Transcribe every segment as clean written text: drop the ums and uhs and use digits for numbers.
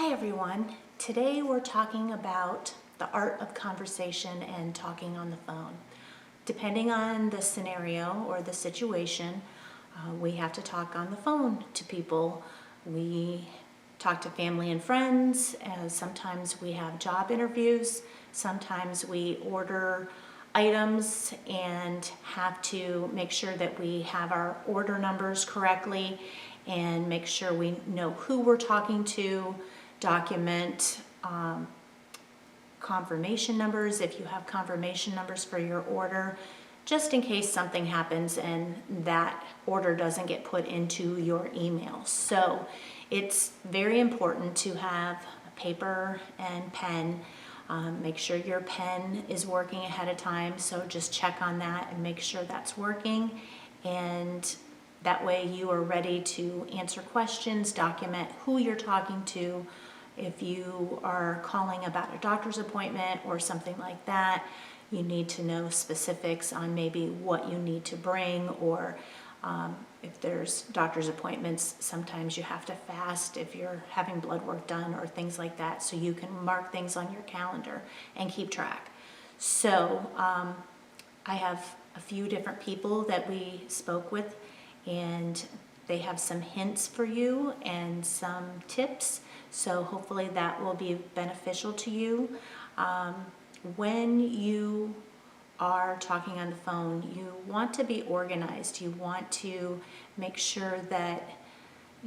Hi everyone. Today we're talking about the art of conversation and talking on the phone. Depending on the scenario or the situation, we have to talk on the phone to people. We talk to family and friends. Sometimes we have job interviews. Sometimes we order items and have to make sure that we have our order numbers correctly and make sure we know who we're talking to, document confirmation numbers if you have confirmation numbers for your order, just in case something happens and that order doesn't get put into your email. So it's very important to have a paper and pen. Make sure your pen is working ahead of time, so just check on that and make sure that's working, and that way you are ready to answer questions, document who you're talking to. If you are calling about a doctor's appointment or something like that, you need to know specifics on maybe what you need to bring, or if there's doctor's appointments, sometimes you have to fast if you're having blood work done or things like that, so you can mark things on your calendar and keep track. So I have a few different people that we spoke with, and they have some hints for you and some tips, so hopefully that will be beneficial to you. When you are talking on the phone, you want to be organized. You want to make sure that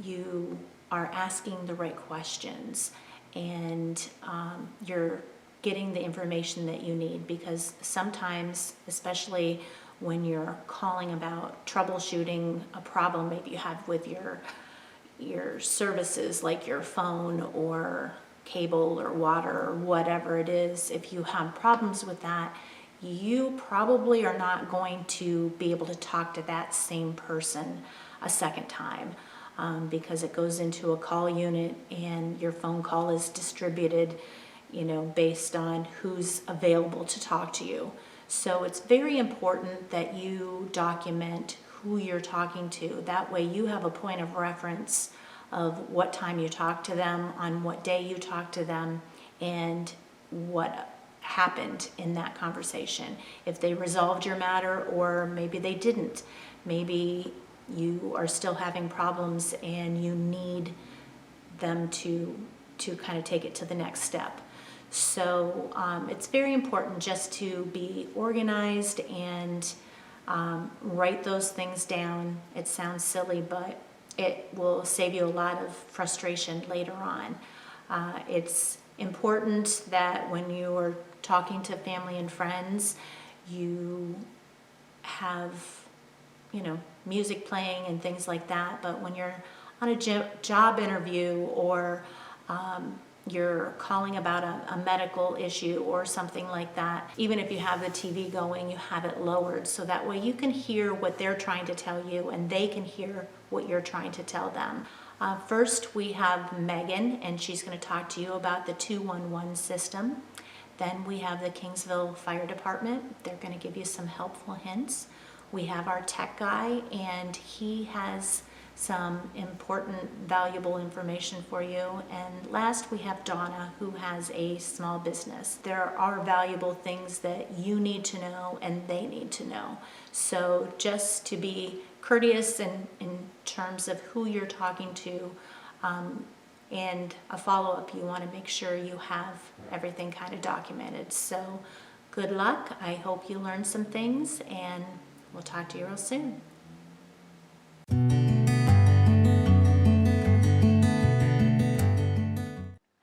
you are asking the right questions and you're getting the information that you need, because sometimes, especially when you're calling about troubleshooting a problem maybe you have with your services like your phone or cable or water or whatever it is, if you have problems with that, you probably are not going to be able to talk to that same person a second time, because it goes into a call unit and your phone call is distributed, based on who's available to talk to you. So it's very important that you document who you're talking to. That way you have a point of reference of what time you talk to them, on what day you talk to them, and what happened in that conversation. If they resolved your matter or maybe they didn't. Maybe you are still having problems and you need them to kind of take it to the next step. So it's very important just to be organized and write those things down. It sounds silly, but it will save you a lot of frustration later on. It's important that when you are talking to family and friends, you have, music playing and things like that. But when you're on a job interview or you're calling about a medical issue or something like that, even if you have the TV going, you have it lowered so that way you can hear what they're trying to tell you and they can hear what you're trying to tell them. First, we have Megan, and she's going to talk to you about the 211 system. Then we have the Kingsville Fire Department. They're going to give you some helpful hints. We have our tech guy, and he has some important, valuable information for you. And last, we have Donna, who has a small business. There are valuable things that you need to know and they need to know. So just to be courteous in terms of who you're talking to, and a follow-up, you want to make sure you have everything kind of documented. So good luck. I hope you learned some things, and we'll talk to you real soon.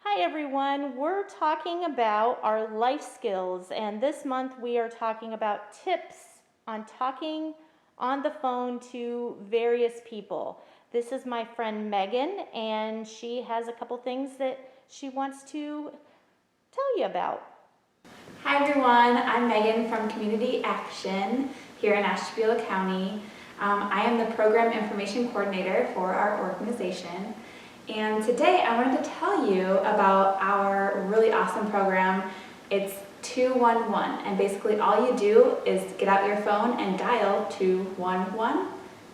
Hi everyone, we're talking about our life skills, and this month we are talking about tips on talking on the phone to various people. This is my friend Megan, and she has a couple things that she wants to tell you about. Hi everyone, I'm Megan from Community Action here in Ashtabula County. I am the Program Information Coordinator for our organization. And today I wanted to tell you about our really awesome program. It's 211, and basically all you do is get out your phone and dial 211.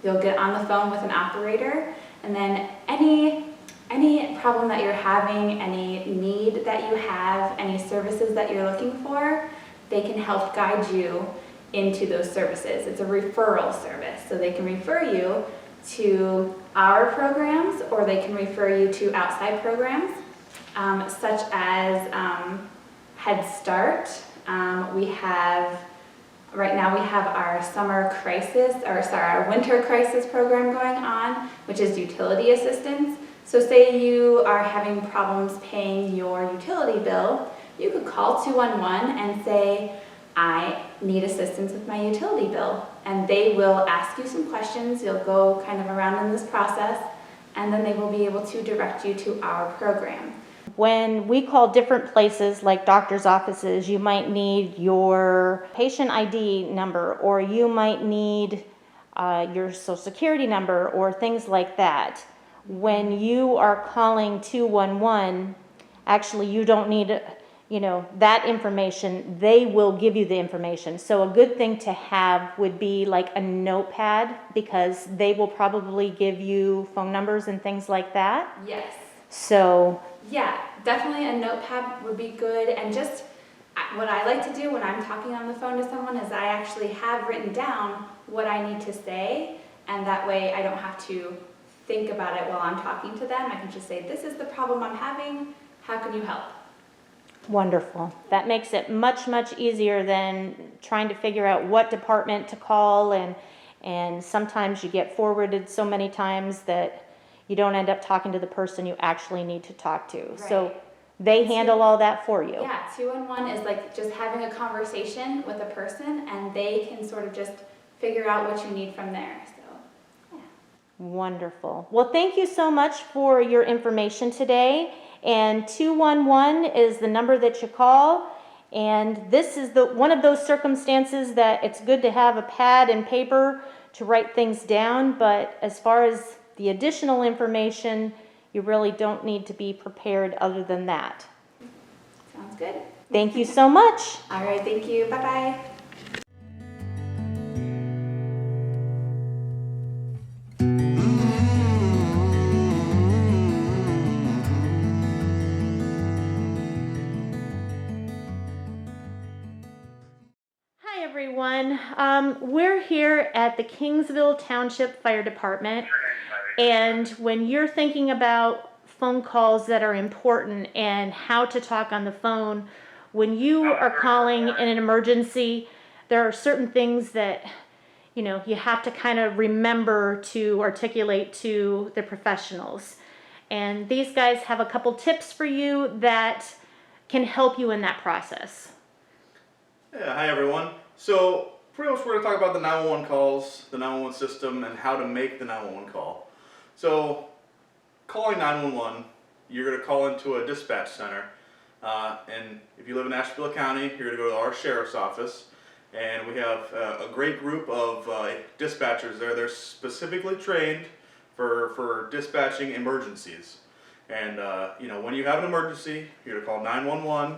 You'll get on the phone with an operator, and then any any problem that you're having, any need that you have, any services that you're looking for, they can help guide you into those services. It's a referral service, so they can refer you to our programs or they can refer you to outside programs, such as Head Start. Right now we have our our winter crisis program going on, which is utility assistance. So say you are having problems paying your utility bill, you could call 211 and say, I need assistance with my utility bill. And they will ask you some questions, you'll go kind of around in this process, and then they will be able to direct you to our program. When we call different places like doctor's offices, you might need your patient ID number, or you might need your social security number, or things like that. When you are calling 211, actually you don't need that information. They will give you the information. So a good thing to have would be like a notepad, because they will probably give you phone numbers and things like that. Yes. So yeah, definitely a notepad would be good. And just what I like to do when I'm talking on the phone to someone is I actually have written down what I need to say, and that way I don't have to think about it while I'm talking to them. I can just say, this is the problem I'm having, how can you help? wonderful. That makes it much, much easier than trying to figure out what department to call, and sometimes you get forwarded so many times that you don't end up talking to the person you actually need to talk to. Right. So they handle all that for you. Yeah, 211 is like just having a conversation with a person, and they can sort of just figure out what you need from there. So, yeah. Wonderful. Well, thank you so much for your information today. And 211 is the number that you call. And this is one of those circumstances that it's good to have a pad and paper to write things down. But as far as the additional information, you really don't need to be prepared other than that. Sounds good. Thank you so much. All right, thank you. Bye-bye. Hi everyone. We're here at the Kingsville Township Fire Department, and when you're thinking about phone calls that are important and how to talk on the phone, when you are calling in an emergency, there are certain things that you have to kind of remember to articulate to the professionals. And these guys have a couple tips for you that can help you in that process. Yeah, hi everyone. So pretty much we're going to talk about the 911 calls, the 911 system, and how to make the 911 call. So calling 911, you're going to call into a dispatch center, and if you live in Ashtabula County, you're going to go to our sheriff's office, and we have a great group of dispatchers there. They're specifically trained for dispatching emergencies. And when you have an emergency, you're going to call 911.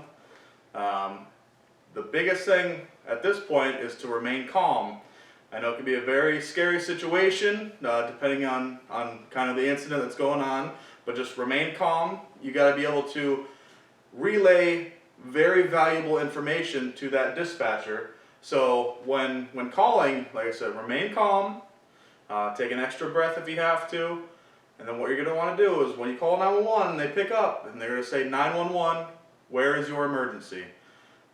The biggest thing at this point is to remain calm. I know it can be a very scary situation, depending on kind of the incident that's going on, but just remain calm. You got to be able to relay very valuable information to that dispatcher. So when calling, like I said, remain calm, take an extra breath if you have to, and then what you're going to want to do is when you call 911, they pick up and they're going to say, 911, where is your emergency?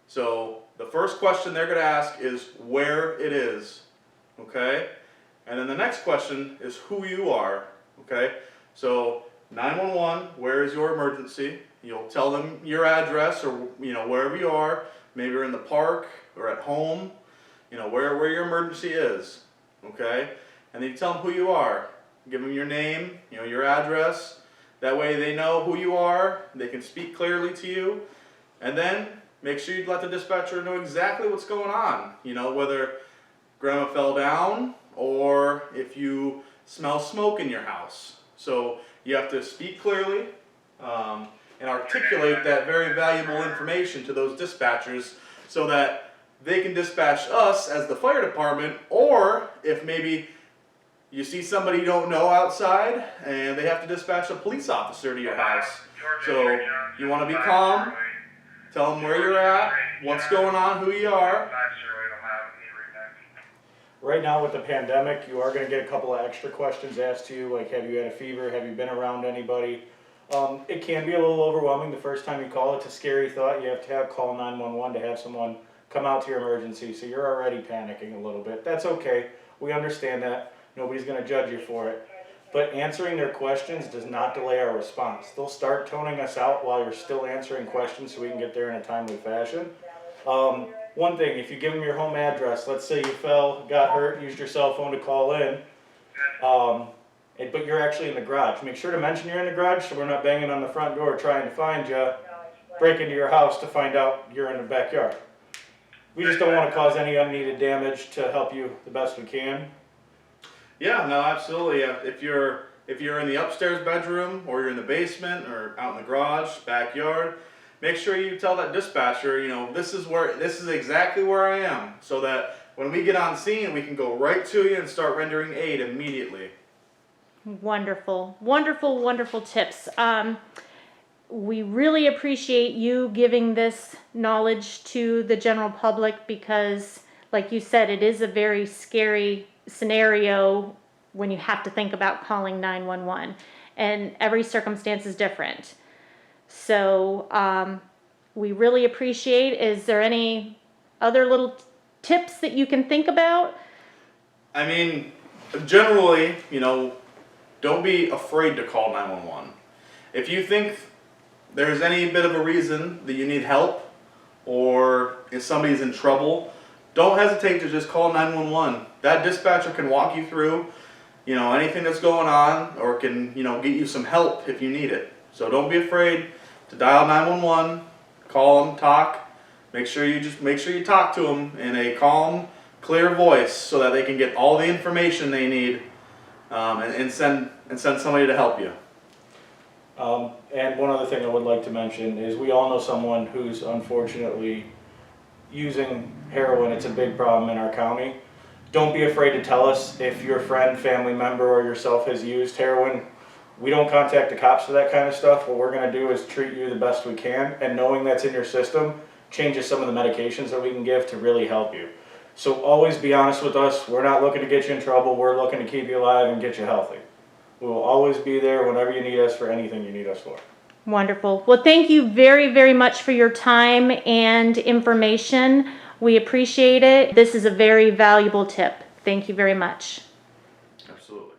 So the first question they're going to ask is where it is, okay? And then the next question is who you are, okay? So 911, where is your emergency? You'll tell them your address, or wherever you are. Maybe you're in the park or at home, where your emergency is, okay? And then you tell them who you are. Give them your name, your address. That way they know who you are. They can speak clearly to you. And then make sure you let the dispatcher know exactly what's going on. Whether grandma fell down or if you smell smoke in your house. So you have to speak clearly and articulate that very valuable information to those dispatchers so that they can dispatch us as the fire department, or if maybe you see somebody you don't know outside and they have to dispatch a police officer to your house. So you want to be calm, tell them where you're at, what's going on, who you are. Right now with the pandemic, you are going to get a couple of extra questions asked to you, like have you had a fever, have you been around anybody? It can be a little overwhelming the first time you call. It's a scary thought. You have to call 911 to have someone come out to your emergency, so you're already panicking a little bit. That's okay. We understand that. Nobody's going to judge you for it. But answering their questions does not delay our response. They'll start toning us out while you're still answering questions so we can get there in a timely fashion. One thing, if you give them your home address, let's say you fell, got hurt, used your cell phone to call in, but you're actually in the garage. Make sure to mention you're in the garage so we're not banging on the front door trying to find you, break into your house to find out you're in the backyard. We just don't want to cause any unneeded damage to help you the best we can. Yeah, no, absolutely. If you're in the upstairs bedroom or you're in the basement or out in the garage, backyard, make sure you tell that dispatcher, this is exactly where I am, so that when we get on scene, we can go right to you and start rendering aid immediately. Wonderful, wonderful, wonderful tips. We really appreciate you giving this knowledge to the general public because, like you said, it is a very scary scenario when you have to think about calling 911, and every circumstance is different. So we really appreciate. Is there any other little tips that you can think about? I mean, generally, don't be afraid to call 911. If you think there's any bit of a reason that you need help or if somebody's in trouble, don't hesitate to just call 911. That dispatcher can walk you through, anything that's going on, or can, get you some help if you need it. So don't be afraid to dial 911, call them, talk. Make sure you talk to them in a calm, clear voice so that they can get all the information they need and send somebody to help you. And one other thing I would like to mention is we all know someone who's unfortunately using heroin. It's a big problem in our county. Don't be afraid to tell us if your friend, family member, or yourself has used heroin. We don't contact the cops for that kind of stuff. What we're going to do is treat you the best we can, and knowing that's in your system changes some of the medications that we can give to really help you. So always be honest with us. We're not looking to get you in trouble. We're looking to keep you alive and get you healthy. We will always be there whenever you need us for anything you need us for. Wonderful. Well, thank you very, very much for your time and information. We appreciate it. This is a very valuable tip. Thank you very much. Absolutely.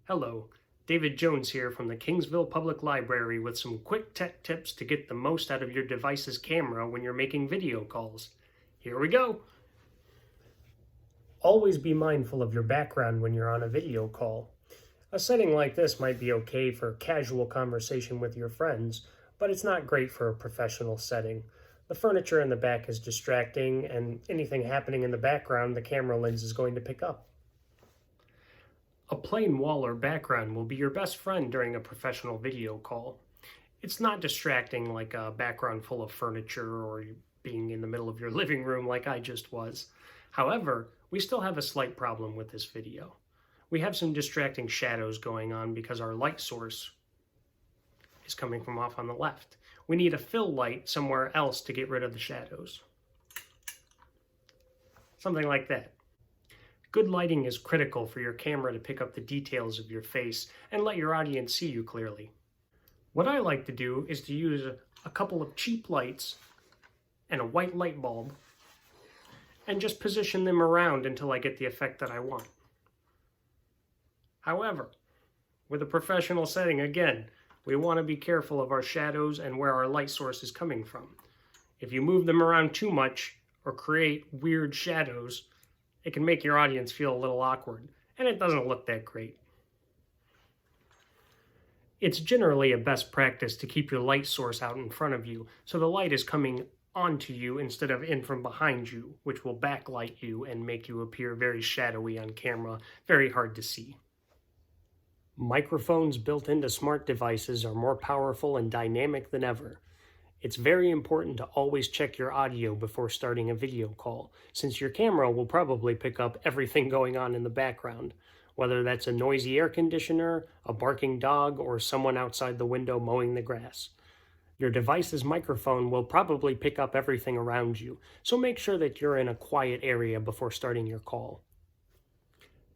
Hello, David Jones here from the Kingsville Public Library with some quick tech tips to get the most out of your device's camera when you're making video calls. Here we go. Always be mindful of your background when you're on a video call. A setting like this might be okay for casual conversation with your friends, but it's not great for a professional setting. The furniture in the back is distracting, and anything happening in the background, the camera lens is going to pick up. A plain wall or background will be your best friend during a professional video call. It's not distracting like a background full of furniture or being in the middle of your living room like I just was. However, we still have a slight problem with this video. We have some distracting shadows going on because our light source is coming from off on the left. We need a fill light somewhere else to get rid of the shadows. Something like that. Good lighting is critical for your camera to pick up the details of your face and let your audience see you clearly. What I like to do is to use a couple of cheap lights and a white light bulb and just position them around until I get the effect that I want. However, with a professional setting, again, we want to be careful of our shadows and where our light source is coming from. If you move them around too much or create weird shadows, it can make your audience feel a little awkward, and it doesn't look that great. It's generally a best practice to keep your light source out in front of you, so the light is coming onto you instead of in from behind you, which will backlight you and make you appear very shadowy on camera, very hard to see. Microphones built into smart devices are more powerful and dynamic than ever. It's very important to always check your audio before starting a video call, since your camera will probably pick up everything going on in the background, whether that's a noisy air conditioner, a barking dog, or someone outside the window mowing the grass. Your device's microphone will probably pick up everything around you, so make sure that you're in a quiet area before starting your call.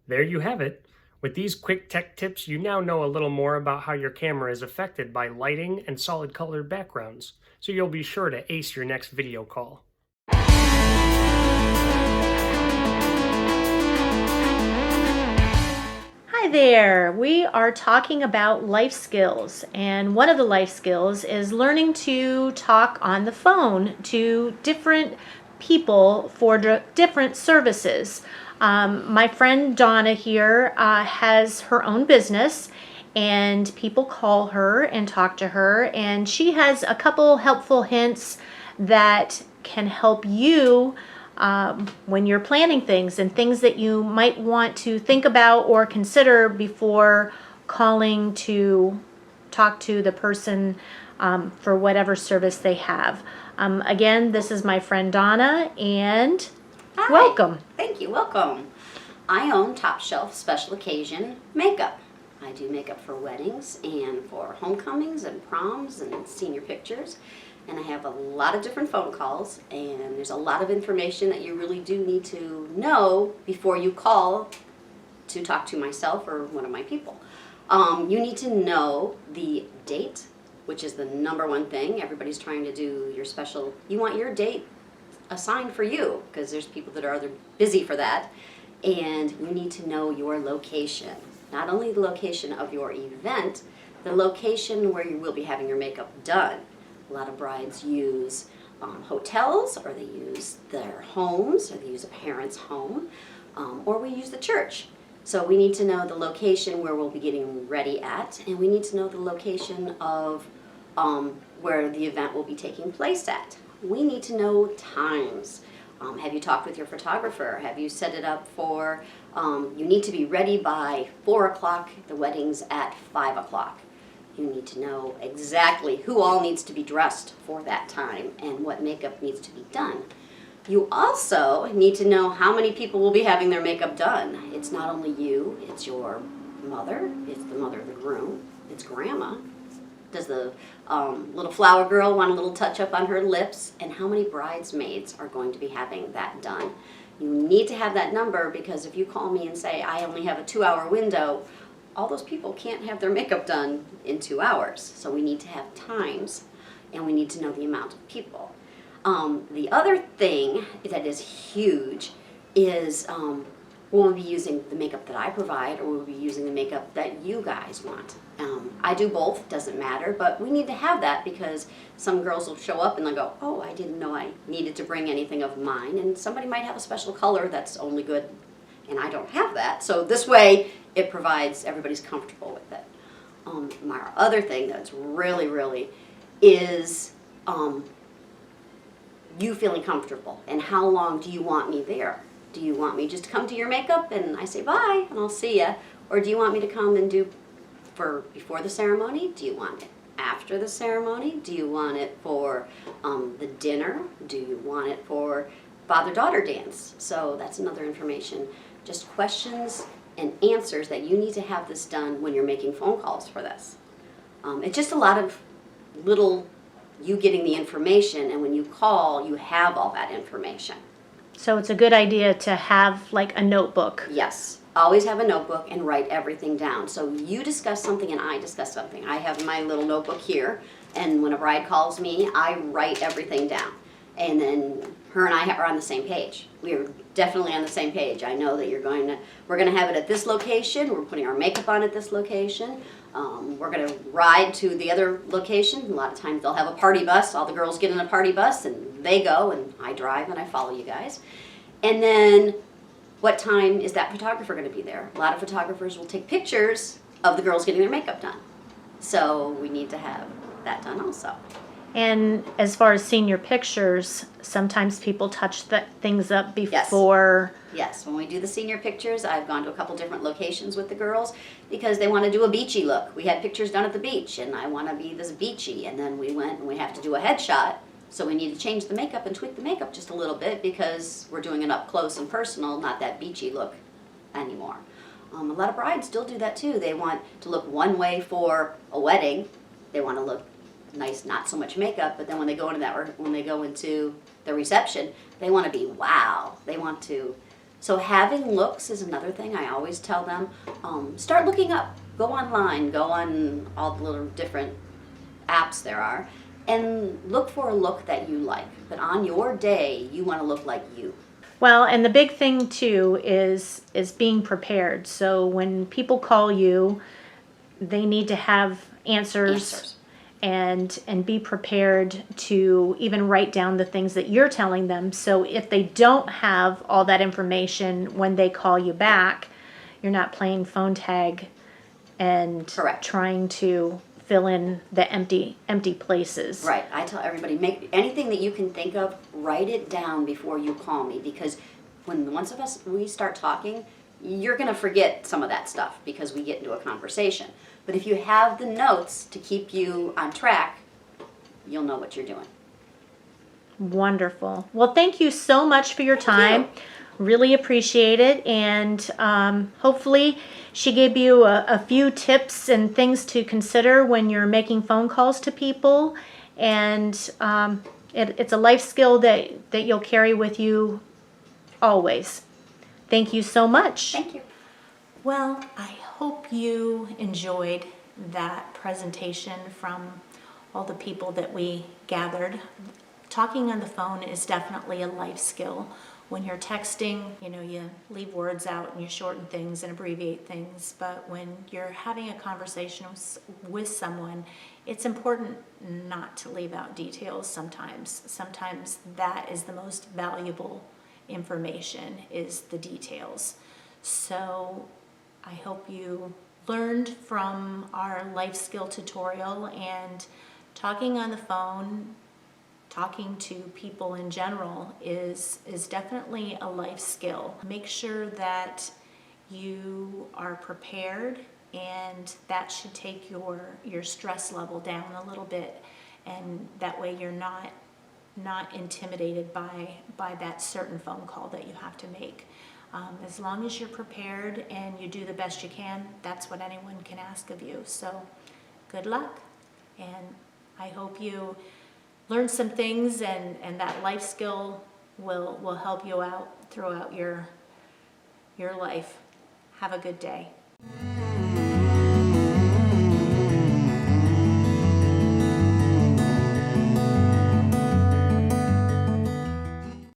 There you have it. With these quick tech tips, you now know a little more about how your camera is affected by lighting and solid colored backgrounds, so you'll be sure to ace your next video call. Hi there. We are talking about life skills, and one of the life skills is learning to talk on the phone to different people for different services. My friend Donna here has her own business, and people call her and talk to her, and she has a couple helpful hints that can help you when you're planning things and things that you might want to think about or consider before calling to talk to the person for whatever service they have. Again, this is my friend Donna, and Hi. welcome. Thank you. Welcome. I own Top Shelf Special Occasion Makeup. I do makeup for weddings and for homecomings and proms and senior pictures. And I have a lot of different phone calls, and there's a lot of information that you really do need to know before you call to talk to myself or one of my people. You need to know the date, which is the number one thing. Everybody's trying to do your special, you want your date assigned for you, because there's people that are other busy for that. And you need to know your location. Not only the location of your event, the location where you will be having your makeup done. A lot of brides use hotels, or they use their homes, or they use a parent's home, or we use the church. So we need to know the location where we'll be getting ready at, and we need to know the location of where the event will be taking place at. We need to know times. Have you talked with your photographer? Have you set it up for, you need to be ready by 4 o'clock, the wedding's at 5 o'clock. You need to know exactly who all needs to be dressed for that time and what makeup needs to be done. You also need to know how many people will be having their makeup done. It's not only you, it's your mother, it's the mother of the groom, it's grandma. Does the little flower girl want a little touch up on her lips? And how many bridesmaids are going to be having that done? You need to have that number, because if you call me and say, I only have a 2-hour window, all those people can't have their makeup done in 2 hours. So we need to have times, and we need to know the amount of people. The other thing that is huge is will we be using the makeup that I provide, or will we be using the makeup that you guys want? I do both, doesn't matter, but we need to have that, because some girls will show up and they'll go, oh, I didn't know I needed to bring anything of mine, and somebody might have a special color that's only good, and I don't have that. So this way, it provides, everybody's comfortable with it. My other thing that's really is you feeling comfortable, and how long do you want me there? Do you want me just to come to your makeup and I say bye and I'll see ya? Or do you want me to come and do for before the ceremony? Do you want it after the ceremony? Do you want it for the dinner? Do you want it for father-daughter dance? So that's another information. Just questions and answers that you need to have this done when you're making phone calls for this. It's just a lot of little you getting the information, and when you call, you have all that information. So it's a good idea to have like a notebook. Yes, always have a notebook and write everything down. So you discuss something and I discuss something. I have my little notebook here, and when a bride calls me, I write everything down. And then her and I are on the same page. We are definitely on the same page. I know that we're going to have it at this location. We're putting our makeup on at this location. We're going to ride to the other location. A lot of times they'll have a party bus. All the girls get in a party bus and they go, and I drive and I follow you guys. And then what time is that photographer going to be there? A lot of photographers will take pictures of the girls getting their makeup done. So we need to have that done also. And as far as senior pictures, sometimes people touch things up Yes. before. Yes, when we do the senior pictures, I've gone to a couple different locations with the girls because they want to do a beachy look. We had pictures done at the beach, and I want to be this beachy. And then we went and we have to do a headshot, so we need to change the makeup and tweak the makeup just a little bit because we're doing it up close and personal, not that beachy look anymore. A lot of brides still do that too. They want to look one way for a wedding. They want to look nice, not so much makeup, but then when they go into when they go into the reception, they want to be wow. They want to. So having looks is another thing I always tell them. Start looking up. Go online. Go on all the little different apps there are, and look for a look that you like. But on your day, you want to look like you. Well, and the big thing too is being prepared. So when people call you, they need to have answers. And be prepared to even write down the things that you're telling them. So if they don't have all that information when they call you back, you're not playing phone tag and Correct. trying to fill in the empty places. Right. I tell everybody, make anything that you can think of, write it down before you call me, because when once of us we start talking, you're going to forget some of that stuff because we get into a conversation. But if you have the notes to keep you on track, you'll know what you're doing. Wonderful. Well, thank you so much for your time. Really appreciate it. And hopefully she gave you a few tips and things to consider when you're making phone calls to people. And it's a life skill that you'll carry with you always. Thank you so much. Thank you. Well, I hope you enjoyed that presentation from all the people that we gathered. Talking on the phone is definitely a life skill. When you're texting, you leave words out and you shorten things and abbreviate things, but when you're having a conversation with someone, it's important not to leave out details sometimes. Sometimes that is the most valuable information, is the details. So I hope you learned from our life skill tutorial, and talking on the phone, talking to people in general is definitely a life skill. Make sure that you are prepared, and that should take your stress level down a little bit, and that way you're not intimidated by that certain phone call that you have to make. As long as you're prepared and you do the best you can, that's what anyone can ask of you. So good luck, and I hope you learn some things, and that life skill will help you out throughout your life. Have a good day.